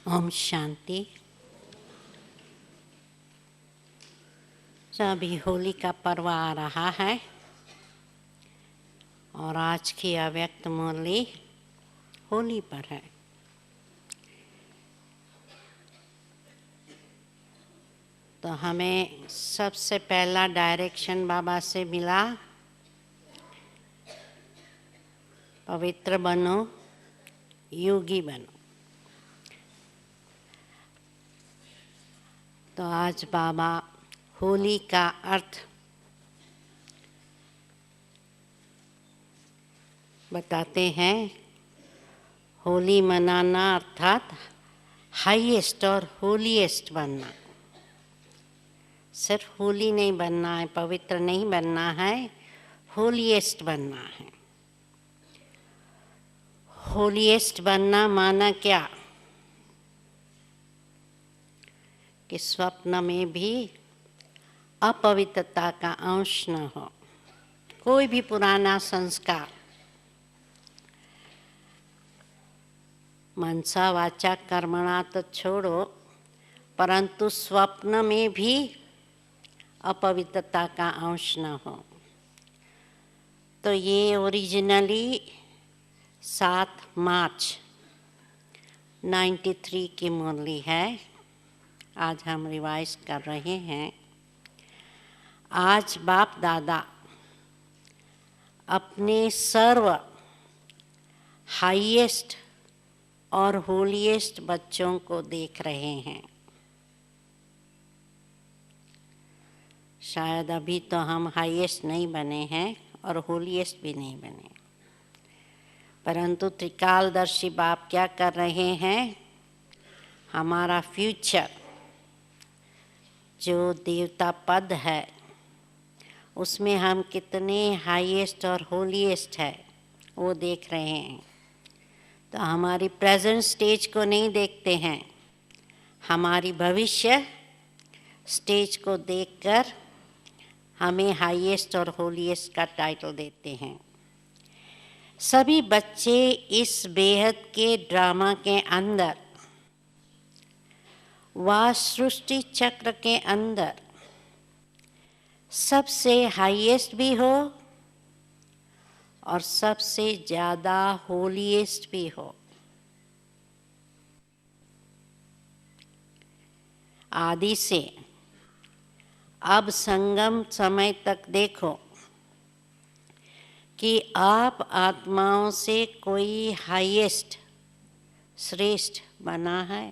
ओम शांति। अभी होली का पर्व आ रहा है और आज की अव्यक्त मुरली होली पर है। तो हमें सबसे पहला डायरेक्शन बाबा से मिला, पवित्र बनो, योगी बनो। तो आज बाबा होली का अर्थ बताते हैं। होली मनाना अर्थात हाईएस्ट और होलीएस्ट बनना। सिर्फ होली नहीं बनना है, पवित्र नहीं बनना है, होलीएस्ट बनना है। होलीएस्ट बनना माना क्या कि स्वप्न में भी अपवित्रता का अंश न हो। कोई भी पुराना संस्कार मनसा वाचा कर्मणा तो छोड़ो, परंतु स्वप्न में भी अपवित्रता का अंश न हो। तो ये ओरिजिनली 7 मार्च 93 की मुरली है। आज हम रिवाइज कर रहे हैं। आज बाप दादा अपने सर्व हाईएस्ट और होलीएस्ट बच्चों को देख रहे हैं। शायद अभी तो हम हाईएस्ट नहीं बने हैं और होलीएस्ट भी नहीं बने, परंतु त्रिकालदर्शी बाप क्या कर रहे हैं, हमारा फ्यूचर जो देवता पद है उसमें हम कितने हाईएस्ट और होलीएस्ट है वो देख रहे हैं। तो हमारी प्रेजेंट स्टेज को नहीं देखते हैं, हमारी भविष्य स्टेज को देखकर हमें हाईएस्ट और होलीएस्ट का टाइटल देते हैं। सभी बच्चे इस बेहद के ड्रामा के अंदर व सृष्टि चक्र के अंदर सबसे हाईएस्ट भी हो और सबसे ज़्यादा होलीएस्ट भी हो। आदि से अब संगम समय तक देखो कि आप आत्माओं से कोई हाईएस्ट श्रेष्ठ बना है?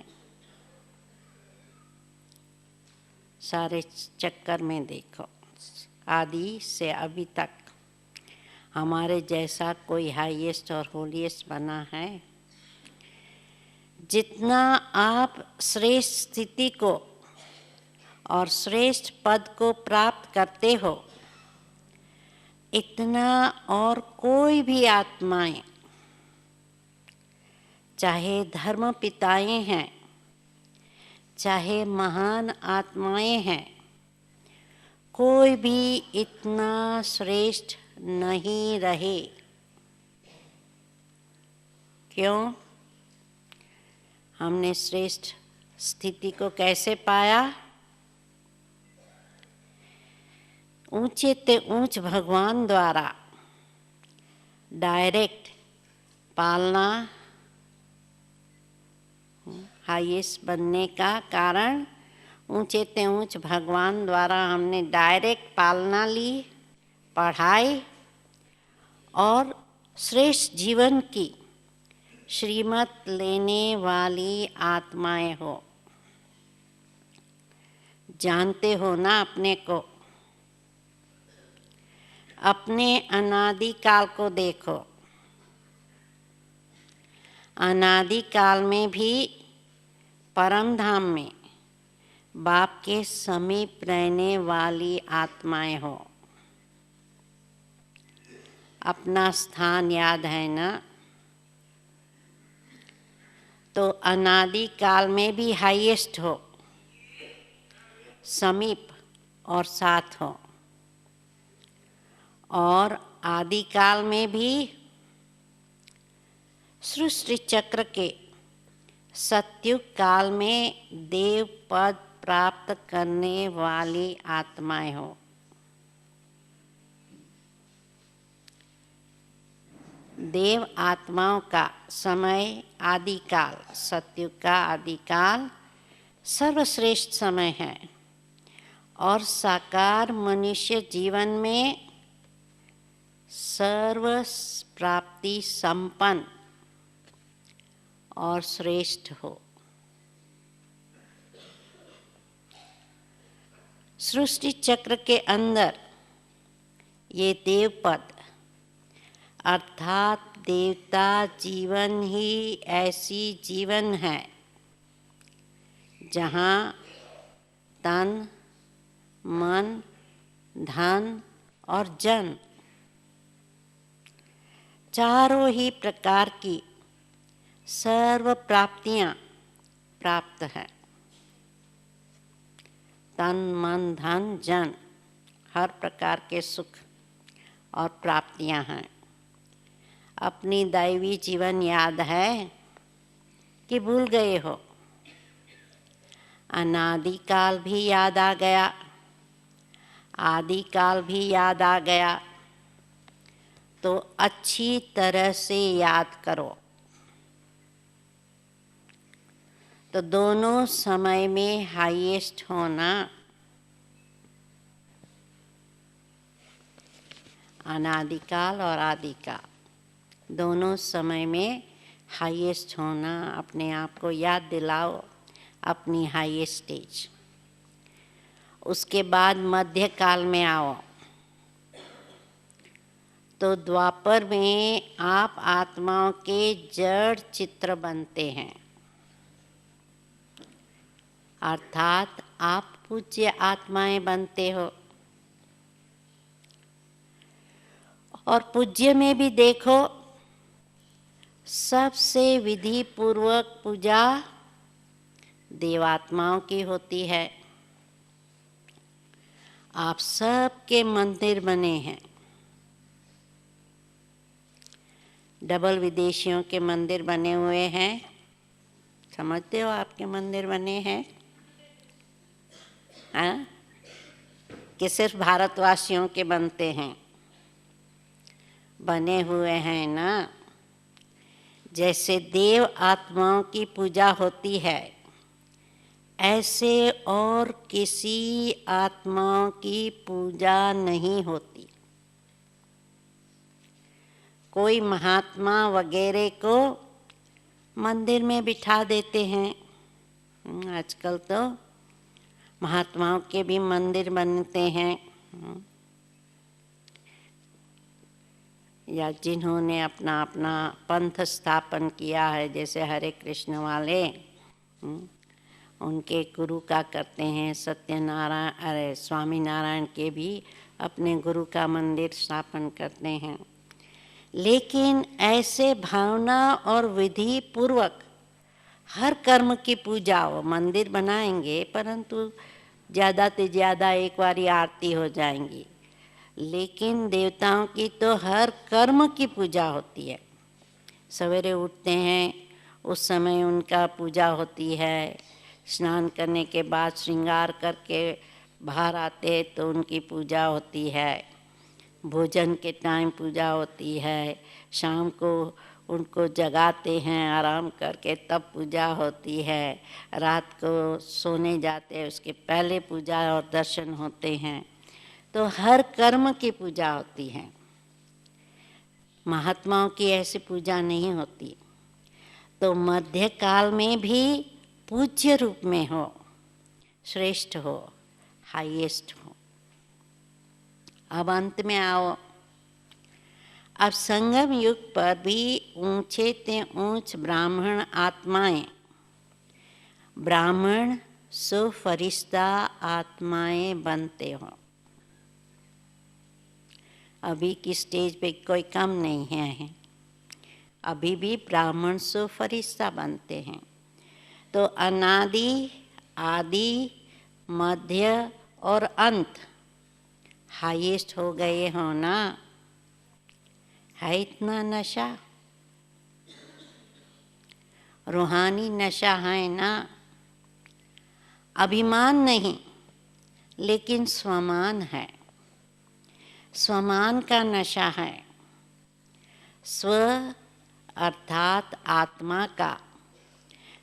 सारे चक्कर में देखो, आदि से अभी तक हमारे जैसा कोई हाईएस्ट और होलीएस्ट बना है? जितना आप श्रेष्ठ स्थिति को और श्रेष्ठ पद को प्राप्त करते हो, इतना और कोई भी आत्माएं, चाहे धर्म पिताएं हैं, चाहे महान आत्माएं हैं, कोई भी इतना श्रेष्ठ नहीं रहे। क्यों? हमने श्रेष्ठ स्थिति को कैसे पाया? ऊंचे ते ऊंच भगवान द्वारा डायरेक्ट पालना हाईएस्ट बनने का कारण, ऊंचे ते ऊंच भगवान द्वारा हमने डायरेक्ट पालना ली, पढ़ाई और श्रेष्ठ जीवन की श्रीमत लेने वाली आत्माएं हो। जानते हो ना अपने को? अपने अनादि काल को देखो। अनादि काल में भी परम धाम में बाप के समीप रहने वाली आत्माएं हो। अपना स्थान याद है ना? तो अनादि काल में भी हाईएस्ट हो, समीप और साथ हो, और आदि काल में भी सृष्टि चक्र के सतयुग काल में देव पद प्राप्त करने वाली आत्माएं हो। देव आत्माओं का समय आदिकाल, सतयुग का आदिकाल सर्वश्रेष्ठ समय है और साकार मनुष्य जीवन में सर्व प्राप्ति संपन्न और श्रेष्ठ हो। सृष्टि चक्र के अंदर ये देव पद अर्थात देवता जीवन ही ऐसी जीवन है जहाँ तन, मन, धन और जन चारों ही प्रकार की सर्व प्राप्तियां प्राप्त है। तन, मन, धन, जन हर प्रकार के सुख और प्राप्तियां हैं। अपनी दैवी जीवन याद है कि भूल गए हो? अनादिकाल भी याद आ गया, आदिकाल भी याद आ गया, तो अच्छी तरह से याद करो। तो दोनों समय में हाईएस्ट होना, अनादिकाल और आदिकाल दोनों समय में हाईएस्ट होना, अपने आप को याद दिलाओ अपनी हाईएस्ट स्टेज। उसके बाद मध्य काल में आओ तो द्वापर में आप आत्माओं के जड़ चित्र बनते हैं, अर्थात आप पूज्य आत्माएं बनते हो। और पूज्य में भी देखो, सबसे विधि पूर्वक पूजा देवात्माओं की होती है। आप सबके मंदिर बने हैं, डबल विदेशियों के मंदिर बने हुए हैं, समझते हो? आपके मंदिर बने हैं हाँ? कि सिर्फ भारतवासियों के बनते हैं? बने हुए हैं ना। जैसे देव आत्माओं की पूजा होती है, ऐसे और किसी आत्माओं की पूजा नहीं होती। कोई महात्मा वगैरह को मंदिर में बिठा देते हैं। आजकल तो महात्माओं के भी मंदिर बनते हैं, या जिन्होंने अपना अपना पंथ स्थापन किया है, जैसे हरे कृष्ण वाले, उनके गुरु का करते हैं। सत्यनारायण, अरे स्वामी नारायण के भी अपने गुरु का मंदिर स्थापन करते हैं। लेकिन ऐसे भावना और विधि पूर्वक हर कर्म की पूजा हो, मंदिर बनाएंगे परंतु ज़्यादा से ज़्यादा एक बारी आरती हो जाएंगी। लेकिन देवताओं की तो हर कर्म की पूजा होती है। सवेरे उठते हैं उस समय उनका पूजा होती है, स्नान करने के बाद श्रृंगार करके बाहर आते हैं तो उनकी पूजा होती है, भोजन के टाइम पूजा होती है, शाम को उनको जगाते हैं आराम करके तब पूजा होती है, रात को सोने जाते हैं उसके पहले पूजा और दर्शन होते हैं। तो हर कर्म की पूजा होती है। महात्माओं की ऐसी पूजा नहीं होती। तो मध्य काल में भी पूज्य रूप में हो, श्रेष्ठ हो, हाईएस्ट हो। अब अंत में आओ। अब संगम युग पर भी ऊंचे ते ऊंच ब्राह्मण आत्माएं, ब्राह्मण सो फरिश्ता आत्माएं बनते हो। अभी की स्टेज पे कोई कम नहीं है, अभी भी ब्राह्मण सो फरिश्ता बनते हैं। तो अनादि, आदि, मध्य और अंत हाईएस्ट हो गए हो ना। है इतना नशा? रूहानी नशा है ना, अभिमान नहीं लेकिन स्वमान है, स्वमान का नशा है। स्व अर्थात आत्मा का,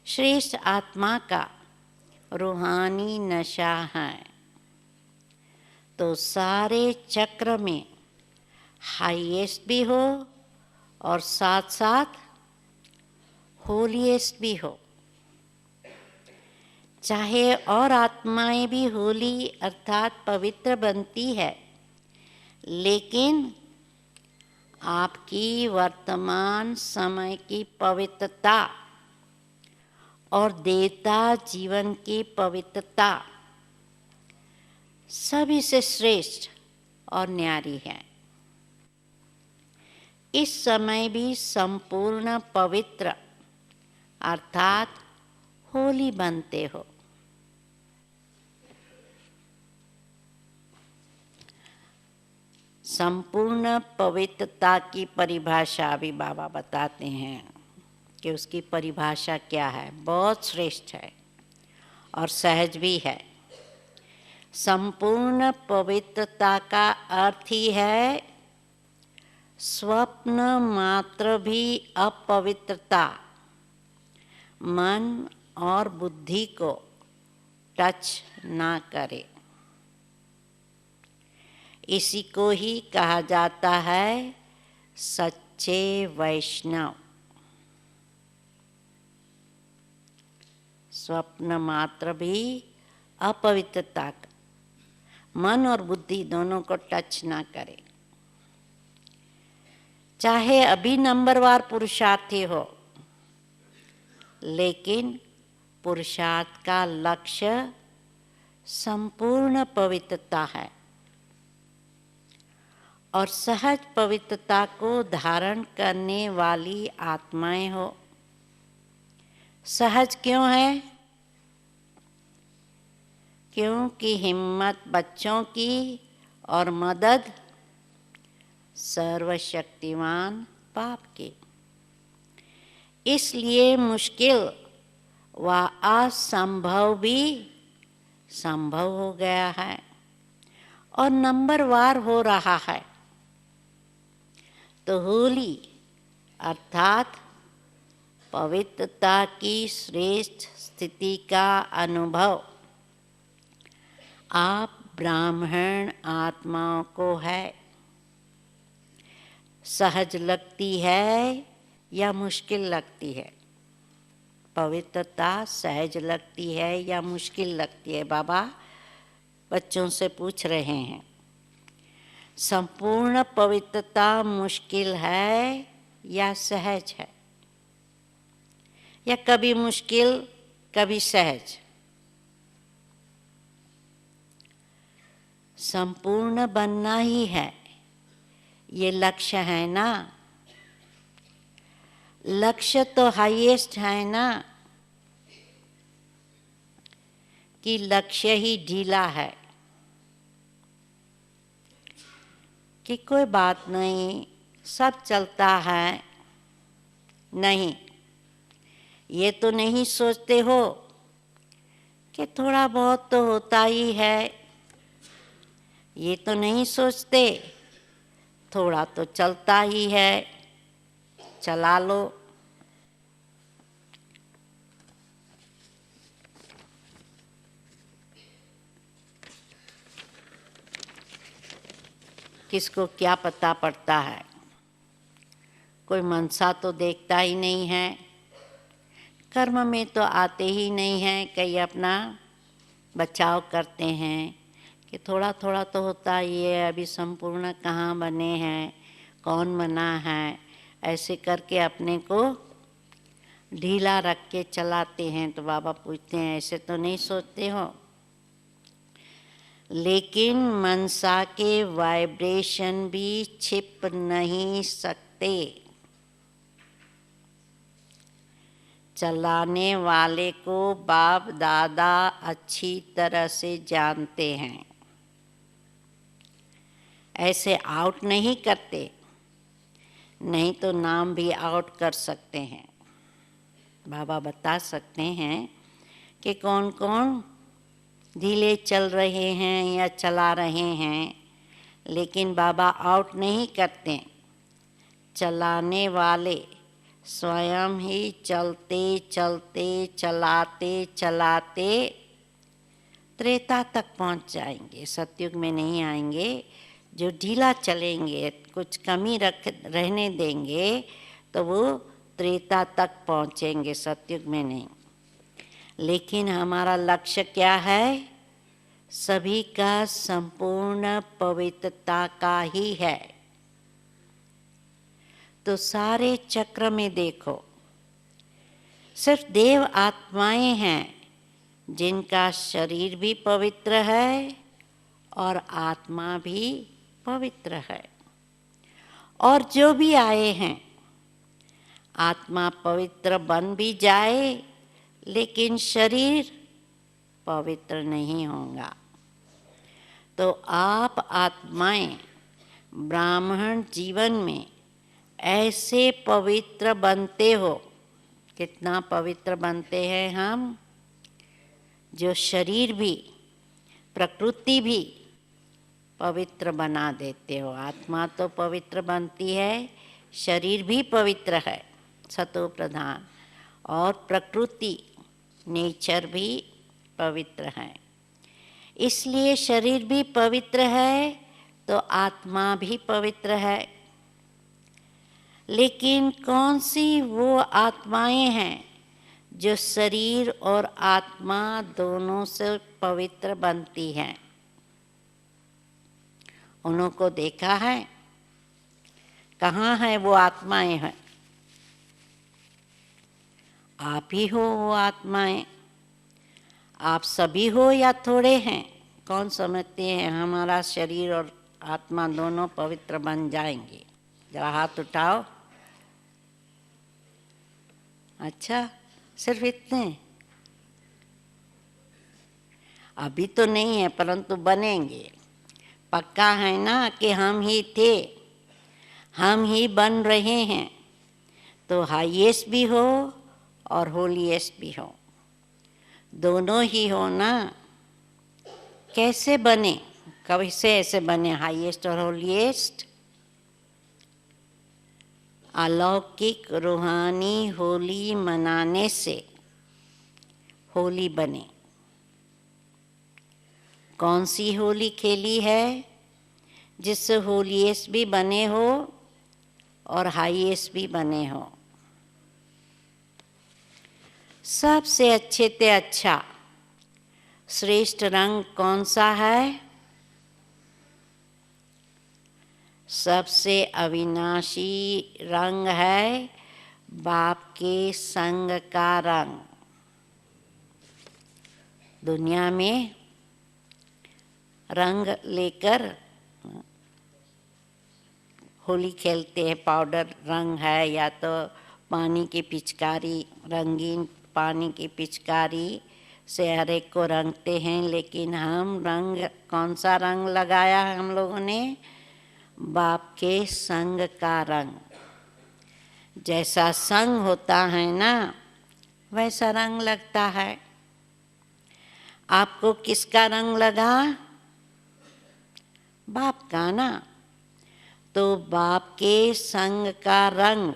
श्रेष्ठ आत्मा का रूहानी नशा है। तो सारे चक्र में हाईएस्ट भी हो और साथ साथ होलीएस्ट भी हो। चाहे और आत्माएं भी होली अर्थात पवित्र बनती है, लेकिन आपकी वर्तमान समय की पवित्रता और देवता जीवन की पवित्रता सभी से श्रेष्ठ और न्यारी है। इस समय भी संपूर्ण पवित्र अर्थात होली बनते हो। संपूर्ण पवित्रता की परिभाषा भी बाबा बताते हैं कि उसकी परिभाषा क्या है। बहुत श्रेष्ठ है और सहज भी है। संपूर्ण पवित्रता का अर्थ ही है स्वप्न मात्र भी अपवित्रता मन और बुद्धि को टच ना करे। इसी को ही कहा जाता है सच्चे वैष्णव। स्वप्न मात्र भी अपवित्रता का मन और बुद्धि दोनों को टच ना करे। चाहे अभी नंबरवार पुरुषार्थी हो, लेकिन पुरुषार्थ का लक्ष्य संपूर्ण पवित्रता है और सहज पवित्रता को धारण करने वाली आत्माएं हो। सहज क्यों है? क्योंकि हिम्मत बच्चों की और मदद सर्वशक्तिमान बाप की। इसलिए मुश्किल व असंभव भी संभव हो गया है और नंबरवार हो रहा है। तो होली अर्थात पवित्रता की श्रेष्ठ स्थिति का अनुभव आप ब्राह्मण आत्माओं को है। सहज लगती है या मुश्किल लगती है? पवित्रता सहज लगती है या मुश्किल लगती है? बाबा बच्चों से पूछ रहे हैं। संपूर्ण पवित्रता मुश्किल है या सहज है, या कभी मुश्किल कभी सहज? संपूर्ण बनना ही है, ये लक्ष्य है ना। लक्ष्य तो हाईएस्ट है ना, कि लक्ष्य ही ढीला है कि कोई बात नहीं सब चलता है। नहीं, ये तो नहीं सोचते हो कि थोड़ा बहुत तो होता ही है। ये तो नहीं सोचते थोड़ा तो चलता ही है, चला लो। किसको क्या पता पड़ता है? कोई मनसा तो देखता ही नहीं है, कर्म में तो आते ही नहीं हैं। कई अपना बचाव करते हैं कि थोड़ा थोड़ा तो होता ही है, अभी संपूर्ण कहाँ बने हैं, कौन बना है। ऐसे करके अपने को ढीला रख के चलाते हैं। तो बाबा पूछते हैं ऐसे तो नहीं सोचते हो? लेकिन मनसा के वाइब्रेशन भी छिप नहीं सकते। चलाने वाले को बाप दादा अच्छी तरह से जानते हैं। ऐसे आउट नहीं करते, नहीं तो नाम भी आउट कर सकते हैं। बाबा बता सकते हैं कि कौन कौन ढीले चल रहे हैं या चला रहे हैं, लेकिन बाबा आउट नहीं करते। चलाने वाले स्वयं ही चलते चलते चलाते चलाते त्रेता तक पहुंच जाएंगे, सतयुग में नहीं आएंगे। जो ढीला चलेंगे, कुछ कमी रहने देंगे, तो वो त्रेता तक पहुंचेंगे, सतयुग में नहीं। लेकिन हमारा लक्ष्य क्या है? सभी का संपूर्ण पवित्रता का ही है। तो सारे चक्र में देखो, सिर्फ देव आत्माएं हैं जिनका शरीर भी पवित्र है और आत्मा भी पवित्र है। और जो भी आए हैं, आत्मा पवित्र बन भी जाए, लेकिन शरीर पवित्र नहीं होगा। तो आप आत्माएं ब्राह्मण जीवन में ऐसे पवित्र बनते हो। कितना पवित्र बनते हैं हम, जो शरीर भी प्रकृति भी पवित्र बना देते हो। आत्मा तो पवित्र बनती है, शरीर भी पवित्र है, सतो प्रधान, और प्रकृति नेचर भी पवित्र है। इसलिए शरीर भी पवित्र है तो आत्मा भी पवित्र है। लेकिन कौन सी वो आत्माएं हैं जो शरीर और आत्मा दोनों से पवित्र बनती हैं? उनको देखा है? कहाँ है वो आत्माएं हैं? आप ही हो वो आत्माएं। आप सभी हो या थोड़े हैं? कौन समझते हैं हमारा शरीर और आत्मा दोनों पवित्र बन जाएंगे? जरा हाथ उठाओ। अच्छा, सिर्फ इतने? अभी तो नहीं है, परंतु बनेंगे। पक्का है ना कि हम ही थे, हम ही बन रहे हैं। तो हाईएस्ट भी हो और होलीएस्ट भी हो, दोनों ही हो ना। कैसे बने? कभी से ऐसे बने हाईएस्ट और होलीएस्ट? अलौकिक रूहानी होली मनाने से होली बने। कौन सी होली खेली है जिससे होलीएस्ट भी बने हो और हाईएस्ट भी बने हो? सबसे अच्छे से अच्छा श्रेष्ठ रंग कौन सा है? सबसे अविनाशी रंग है बाप के संग का रंग। दुनिया में रंग लेकर होली खेलते हैं, पाउडर रंग है या तो पानी की पिचकारी, रंगीन पानी की पिचकारी से हर एक को रंगते हैं। लेकिन हम रंग, कौन सा रंग लगाया है हम लोगों ने? बाप के संग का रंग। जैसा संग होता है ना, वैसा रंग लगता है। आपको किसका रंग लगा? बाप का ना। तो बाप के संग का रंग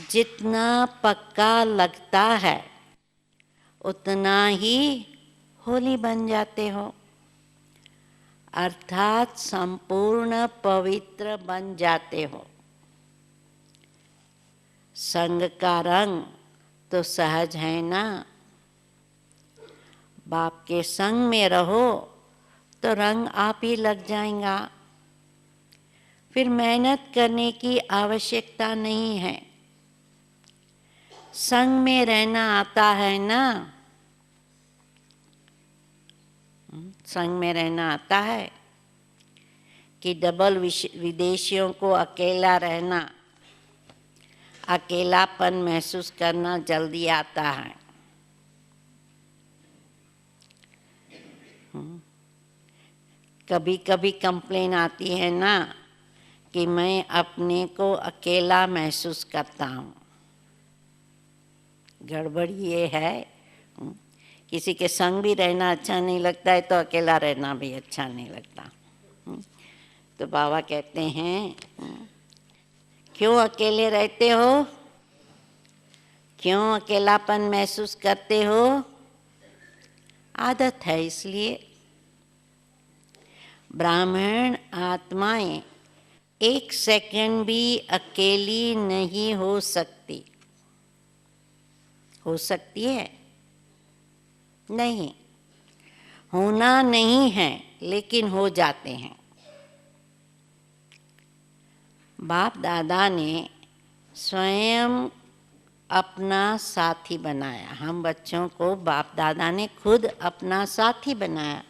जितना पक्का लगता है, उतना ही होली बन जाते हो, अर्थात संपूर्ण पवित्र बन जाते हो। संग का रंग तो सहज है ना। बाप के संग में रहो तो रंग आप ही लग जाएगा। फिर मेहनत करने की आवश्यकता नहीं है। संग में रहना आता है ना। संग में रहना आता है कि डबल विदेशियों को अकेला रहना, अकेलापन महसूस करना जल्दी आता है। कभी कभी कंप्लेन आती है ना कि मैं अपने को अकेला महसूस करता हूँ। गड़बड़ ये है, किसी के संग भी रहना अच्छा नहीं लगता है तो अकेला रहना भी अच्छा नहीं लगता। तो बाबा कहते हैं, क्यों अकेले रहते हो, क्यों अकेलापन महसूस करते हो? आदत है इसलिए। ब्राह्मण आत्माएं एक सेकंड भी अकेली नहीं हो सकती। हो सकती है? नहीं, होना नहीं है, लेकिन हो जाते हैं। बाप दादा ने स्वयं अपना साथी बनाया। हम बच्चों को बाप दादा ने खुद अपना साथी बनाया,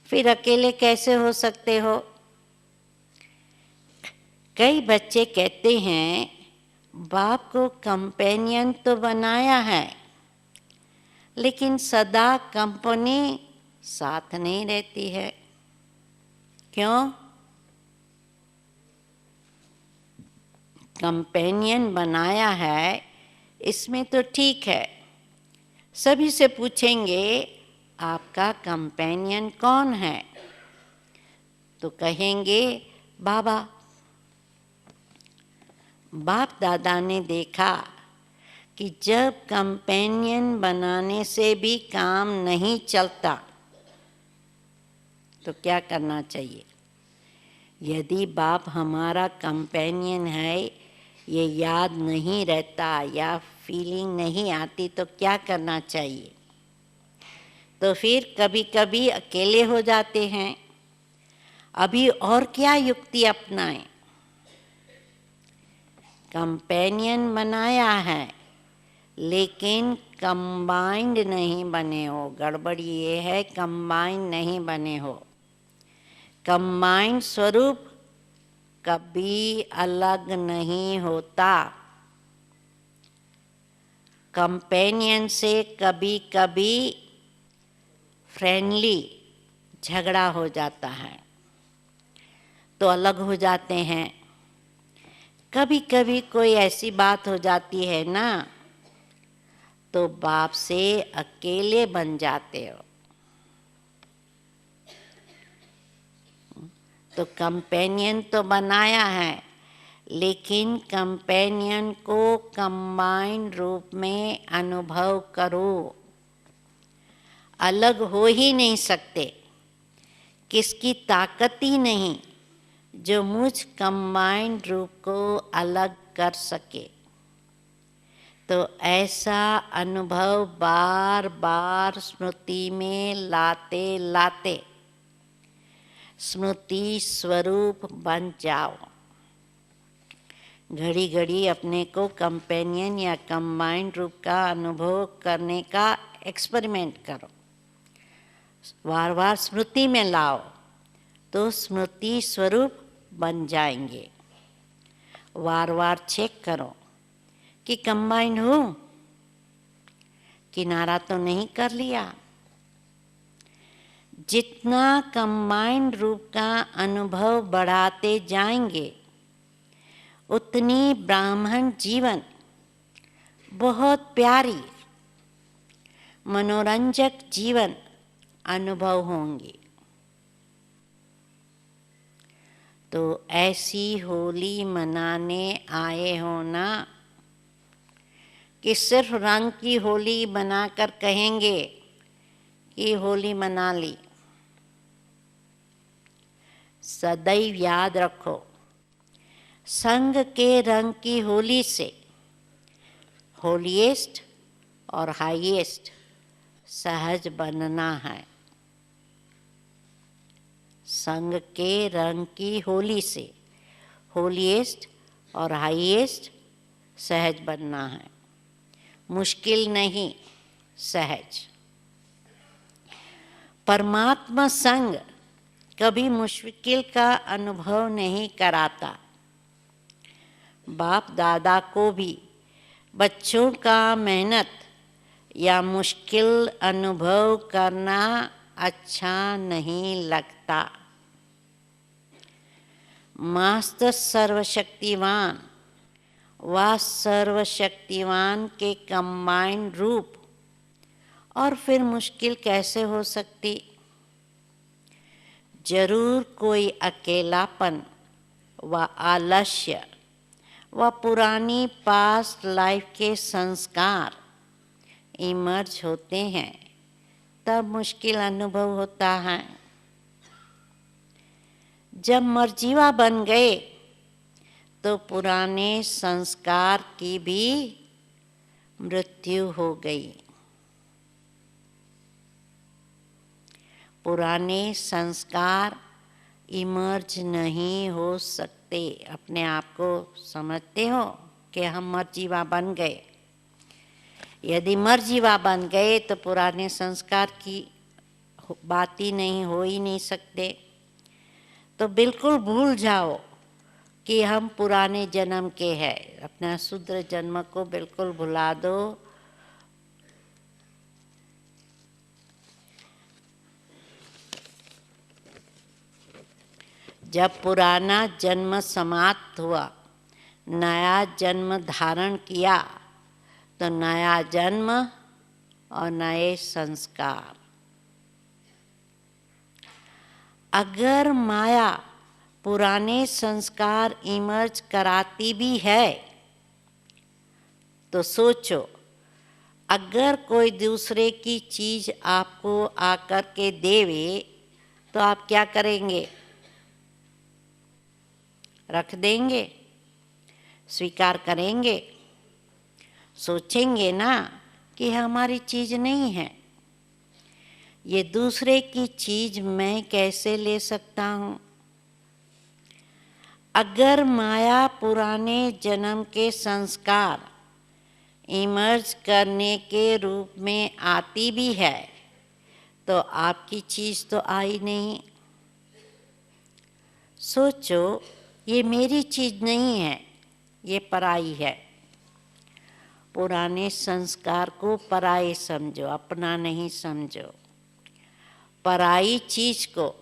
फिर अकेले कैसे हो सकते हो? कई बच्चे कहते हैं बाप को कंपेनियन तो बनाया है, लेकिन सदा कंपनी साथ नहीं रहती है। क्यों? कंपेनियन बनाया है इसमें तो ठीक है, सभी से पूछेंगे आपका कंपेनियन कौन है, तो कहेंगे बाबा। बाप दादा ने देखा कि जब कंपेनियन बनाने से भी काम नहीं चलता तो क्या करना चाहिए? यदि बाप हमारा कंपेनियन है, ये याद नहीं रहता या फीलिंग नहीं आती तो क्या करना चाहिए? तो फिर कभी कभी अकेले हो जाते हैं। अभी और क्या युक्ति अपनाएं? कंपेनियन बनाया है, लेकिन कंबाइंड नहीं बने हो। गड़बड़ ये है, कंबाइंड नहीं बने हो। कंबाइंड स्वरूप कभी अलग नहीं होता। कंपेनियन से कभी कभी फ्रेंडली झगड़ा हो जाता है तो अलग हो जाते हैं। कभी कभी कोई ऐसी बात हो जाती है ना, तो बाप से अकेले बन जाते हो। तो कंपेनियन तो बनाया है, लेकिन कंपेनियन को कंबाइंड रूप में अनुभव करो। अलग हो ही नहीं सकते, किसकी ताकत ही नहीं जो मुझ कंबाइंड रूप को अलग कर सके। तो ऐसा अनुभव बार बार स्मृति में लाते लाते स्मृति स्वरूप बन जाओ। घड़ी घड़ी अपने को कंपेनियन या कंबाइंड रूप का अनुभव करने का एक्सपेरिमेंट करो, बार बार स्मृति में लाओ तो स्मृति स्वरूप बन जाएंगे। बार बार चेक करो कि कंबाइंड हो, किनारा तो नहीं कर लिया। जितना कंबाइंड रूप का अनुभव बढ़ाते जाएंगे, उतनी ब्राह्मण जीवन बहुत प्यारी मनोरंजक जीवन अनुभव होंगी। तो ऐसी होली मनाने आए हो ना कि सिर्फ रंग की होली बनाकर कहेंगे कि होली मना ली। सदैव याद रखो, संग के रंग की होली से होलीएस्ट और हाईएस्ट सहज बनना है। संग के रंग की होली से होलीएस्ट और हाईएस्ट सहज बनना है। मुश्किल नहीं, सहज। परमात्मा संग कभी मुश्किल का अनुभव नहीं कराता। बाप दादा को भी बच्चों का मेहनत या मुश्किल अनुभव करना अच्छा नहीं लगता। मास्टर सर्वशक्तिवान वह सर्वशक्तिवान के कंबाइंड रूप, और फिर मुश्किल कैसे हो सकती? जरूर कोई अकेलापन व आलस्य व पुरानी पास्ट लाइफ के संस्कार इमर्ज होते हैं, तब मुश्किल अनुभव होता है। जब मर्जीवा बन गए तो पुराने संस्कार की भी मृत्यु हो गई। पुराने संस्कार इमर्ज नहीं हो सकते। अपने आप को समझते हो कि हम मर्जीवा बन गए। यदि मर्जीवा बन गए तो पुराने संस्कार की बात ही नहीं, हो ही नहीं सकते। तो बिल्कुल भूल जाओ कि हम पुराने जन्म के हैं। अपना शूद्र जन्म को बिल्कुल भुला दो। जब पुराना जन्म समाप्त हुआ, नया जन्म धारण किया, तो नया जन्म और नए संस्कार। अगर माया पुराने संस्कार इमर्ज कराती भी है तो सोचो, अगर कोई दूसरे की चीज आपको आकर के देवे तो आप क्या करेंगे? रख देंगे? स्वीकार करेंगे? सोचेंगे ना कि हमारी चीज नहीं है, ये दूसरे की चीज मैं कैसे ले सकता हूँ? अगर माया पुराने जन्म के संस्कार इमर्ज करने के रूप में आती भी है तो आपकी चीज तो आई नहीं। सोचो, ये मेरी चीज नहीं है, ये पराई है। पुराने संस्कार को पराई समझो, अपना नहीं समझो। पराई चीज को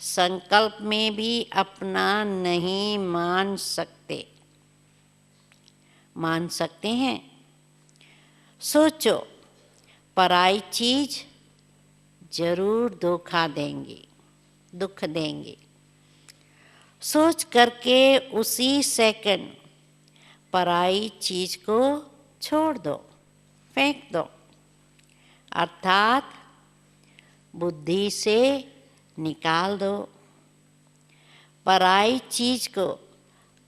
संकल्प में भी अपना नहीं मान सकते। मान सकते हैं? सोचो, पराई चीज जरूर धोखा देंगी, दुख देंगी। सोच करके उसी सेकंड पराई चीज को छोड़ दो, फेंक दो। अर्थात बुद्धि से निकाल दो। पराई चीज को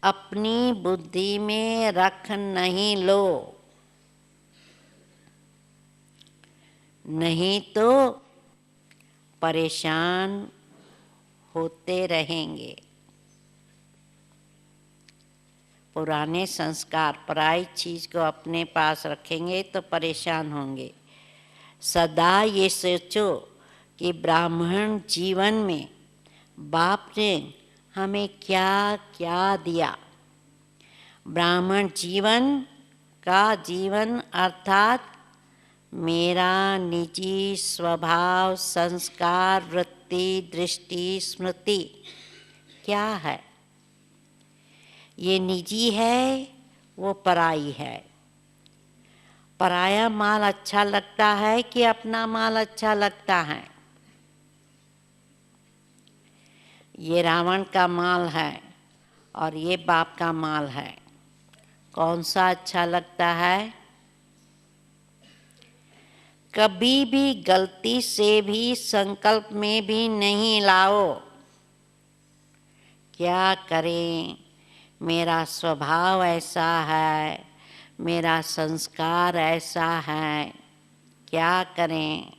अपनी बुद्धि में रख नहीं लो, नहीं तो परेशान होते रहेंगे। पुराने संस्कार, पराई चीज को अपने पास रखेंगे तो परेशान होंगे। सदा ये सोचो कि ब्राह्मण जीवन में बाप ने हमें क्या क्या दिया। ब्राह्मण जीवन का जीवन अर्थात मेरा निजी स्वभाव, संस्कार, वृत्ति, दृष्टि, स्मृति क्या है? ये निजी है, वो पराई है। पराया माल अच्छा लगता है कि अपना माल अच्छा लगता है? ये रावण का माल है और ये बाप का माल है। कौन सा अच्छा लगता है? कभी भी गलती से भी संकल्प में भी नहीं लाओ। क्या करें, मेरा स्वभाव ऐसा है, मेरा संस्कार ऐसा है, क्या करें?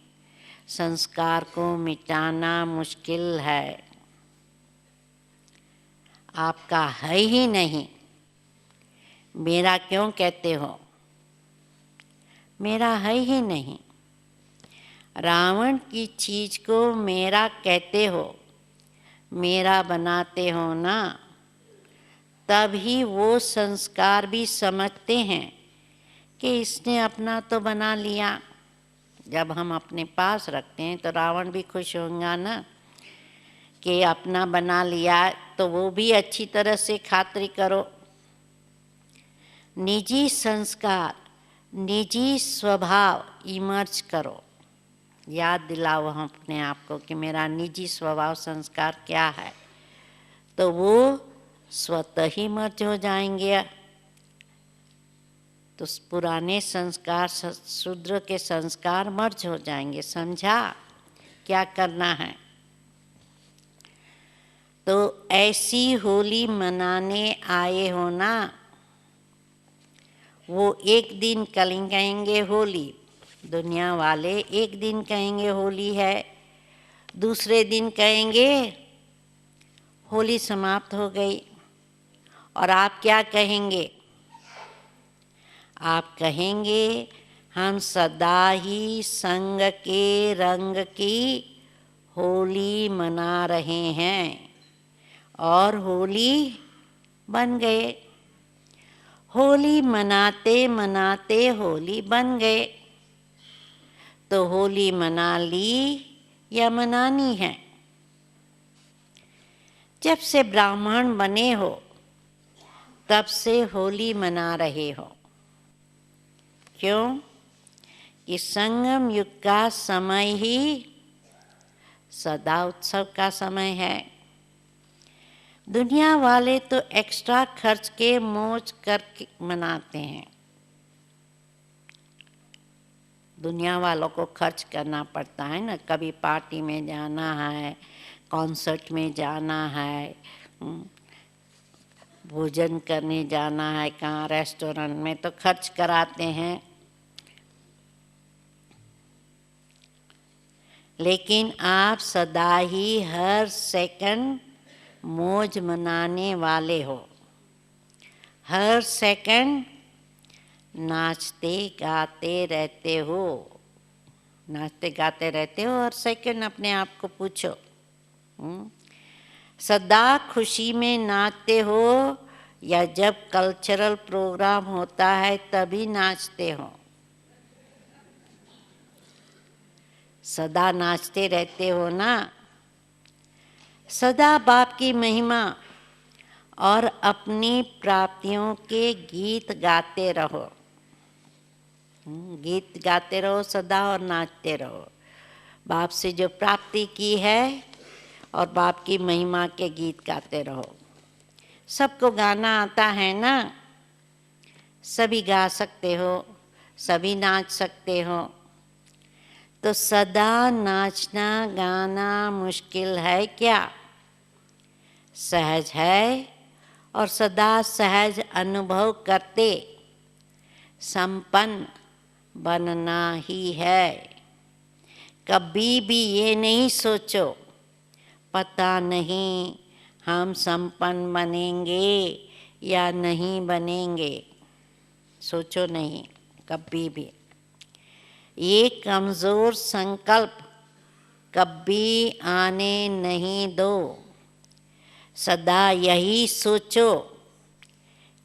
संस्कार को मिटाना मुश्किल है। आपका है ही नहीं, मेरा क्यों कहते हो? मेरा है ही नहीं। रावण की चीज को मेरा कहते हो, मेरा बनाते हो ना, तभी वो संस्कार भी समझते हैं कि इसने अपना तो बना लिया। जब हम अपने पास रखते हैं तो रावण भी खुश होगा ना कि अपना बना लिया, तो वो भी अच्छी तरह से खातिरी करो। निजी संस्कार, निजी स्वभाव इमर्ज करो। याद दिलाओ हम अपने आप को कि मेरा निजी स्वभाव संस्कार क्या है, तो वो स्वतः ही मर्ज हो जाएंगे। तो पुराने संस्कार, शूद्र के संस्कार मर्ज हो जाएंगे। समझा क्या करना है? तो ऐसी होली मनाने आए हो ना, वो एक दिन कहेंगे होली, दुनिया वाले एक दिन कहेंगे होली है, दूसरे दिन कहेंगे होली समाप्त हो गई। और आप क्या कहेंगे? आप कहेंगे हम सदा ही संग के रंग की होली मना रहे हैं, और होली बन गए। होली मनाते मनाते होली बन गए। तो होली मना ली या मनानी है? जब से ब्राह्मण बने हो तब से होली मना रहे हो। क्यों? कि संगम युग का समय ही सदा उत्सव का समय है। दुनिया वाले तो एक्स्ट्रा खर्च के मौज करके मनाते हैं। दुनिया वालों को खर्च करना पड़ता है ना, कभी पार्टी में जाना है, कॉन्सर्ट में जाना है, भोजन करने जाना है कहाँ रेस्टोरेंट में, तो खर्च कराते हैं। लेकिन आप सदा ही हर सेकंड मौज मनाने वाले हो। हर सेकंड नाचते गाते रहते हो। नाचते गाते रहते हो हर सेकंड। अपने आप को पूछो, सदा खुशी में नाचते हो या जब कल्चरल प्रोग्राम होता है तभी नाचते हो? सदा नाचते रहते हो ना। सदा बाप की महिमा और अपनी प्राप्तियों के गीत गाते रहो। गीत गाते रहो सदा और नाचते रहो। बाप से जो प्राप्ति की है और बाप की महिमा के गीत गाते रहो। सबको गाना आता है ना, सभी गा सकते हो, सभी नाच सकते हो। तो सदा नाचना गाना मुश्किल है क्या? सहज है, और सदा सहज अनुभव करते संपन्न बनना ही है। कभी भी ये नहीं सोचो पता नहीं हम संपन्न बनेंगे या नहीं बनेंगे। सोचो नहीं कभी भी। ये कमज़ोर संकल्प कभी आने नहीं दो। सदा यही सोचो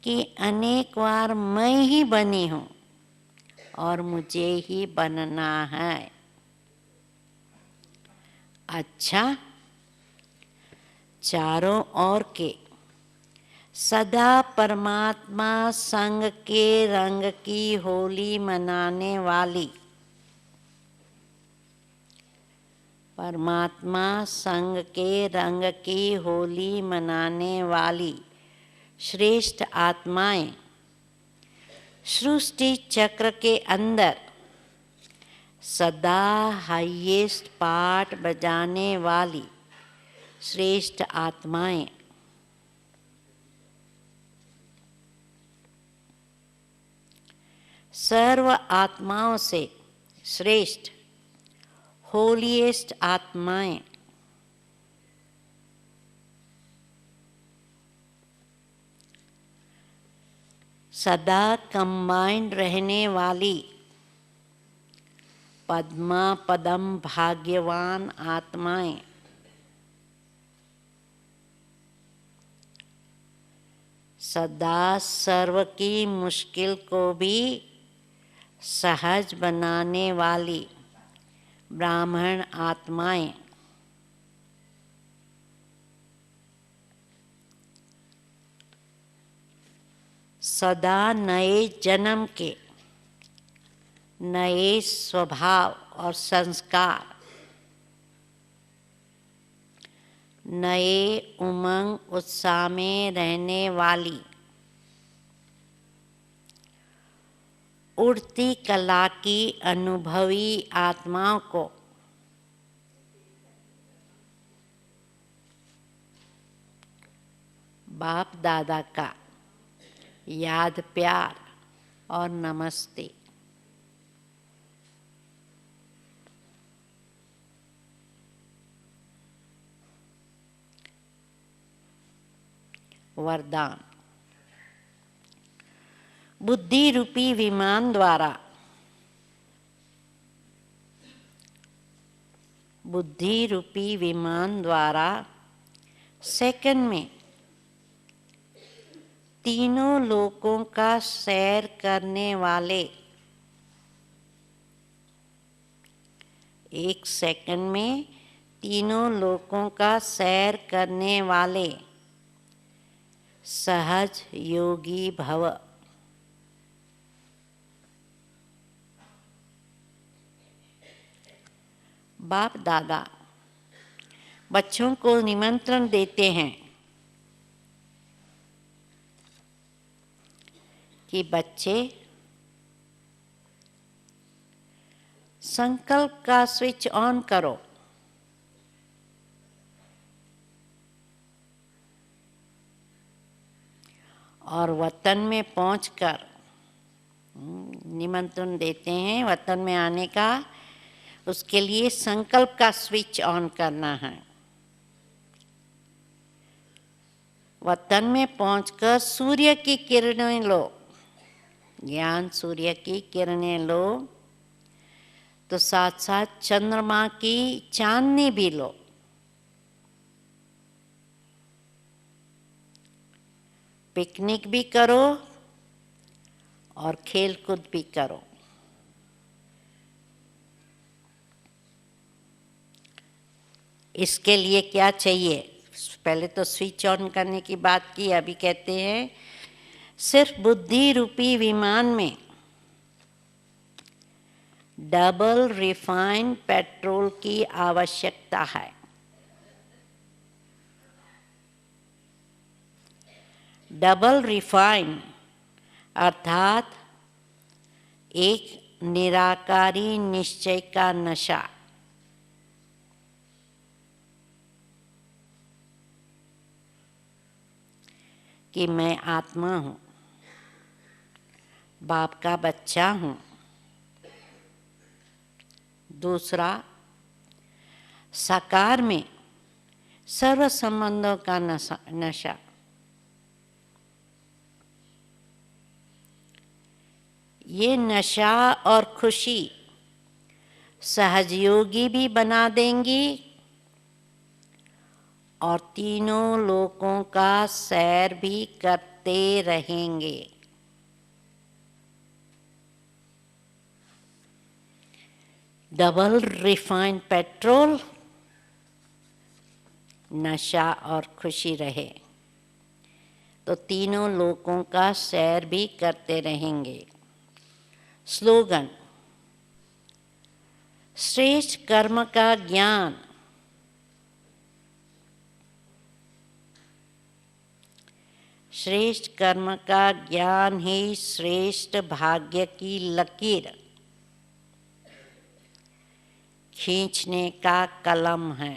कि अनेक बार मैं ही बनी हूँ और मुझे ही बनना है। अच्छा, चारों ओर के सदा परमात्मा संग के रंग की होली मनाने वाली, परमात्मा संग के रंग की होली मनाने वाली श्रेष्ठ आत्माएं, सृष्टि चक्र के अंदर सदा हाईएस्ट पार्ट बजाने वाली श्रेष्ठ आत्माएं, सर्व आत्माओं से श्रेष्ठ होलीएस्ट आत्माएं, सदा कंबाइंड रहने वाली पद्मा पदम भाग्यवान आत्माएं, सदा सर्व की मुश्किल को भी सहज बनाने वाली ब्राह्मण आत्माएं, सदा नए जन्म के नए स्वभाव और संस्कार, नए उमंग उत्साह में रहने वाली उड़ती कला की अनुभवी आत्माओं को बाप दादा का याद, प्यार और नमस्ते। वरदान। बुद्धि रूपी विमान द्वारा सेकंड में तीनों लोकों का सैर करने वाले, एक सेकंड में तीनों लोकों का सैर करने वाले सहज योगी भव। बाप दादा बच्चों को निमंत्रण देते हैं कि बच्चे संकल्प का स्विच ऑन करो, और वतन में पहुंचकर निमंत्रण देते हैं वतन में आने का। उसके लिए संकल्प का स्विच ऑन करना है। वतन में पहुंचकर सूर्य की किरणें लो, ज्ञान सूर्य की किरणें लो, तो साथ साथ चंद्रमा की चांदनी भी लो। पिकनिक भी करो और खेल कूद भी करो। इसके लिए क्या चाहिए? पहले तो स्विच ऑन करने की बात की, अभी कहते हैं सिर्फ बुद्धि रूपी विमान में डबल रिफाइंड पेट्रोल की आवश्यकता है। डबल रिफाइन अर्थात एक निराकारी निश्चय का नशा। कि मैं आत्मा हूँ, बाप का बच्चा हूँ। दूसरा, साकार में सर्व संबंधों का नशा। ये नशा और खुशी सहजयोगी भी बना देंगी और तीनों लोकों का सैर भी करते रहेंगे। डबल रिफाइंड पेट्रोल, नशा और खुशी रहे तो तीनों लोकों का सैर भी करते रहेंगे। स्लोगन। श्रेष्ठ कर्म का ज्ञान श्रेष्ठ कर्म का ज्ञान ही श्रेष्ठ भाग्य की लकीर खींचने का कलम है।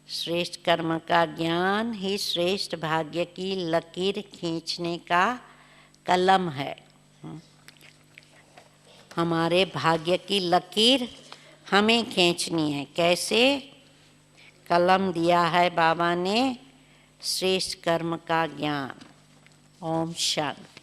श्रेष्ठ कर्म का ज्ञान ही श्रेष्ठ भाग्य की लकीर खींचने का कलम है। हमारे भाग्य की लकीर हमें खींचनी है। कैसे? कलम दिया है बाबा ने, श्रेष्ठ कर्म का ज्ञान। ओम शांति।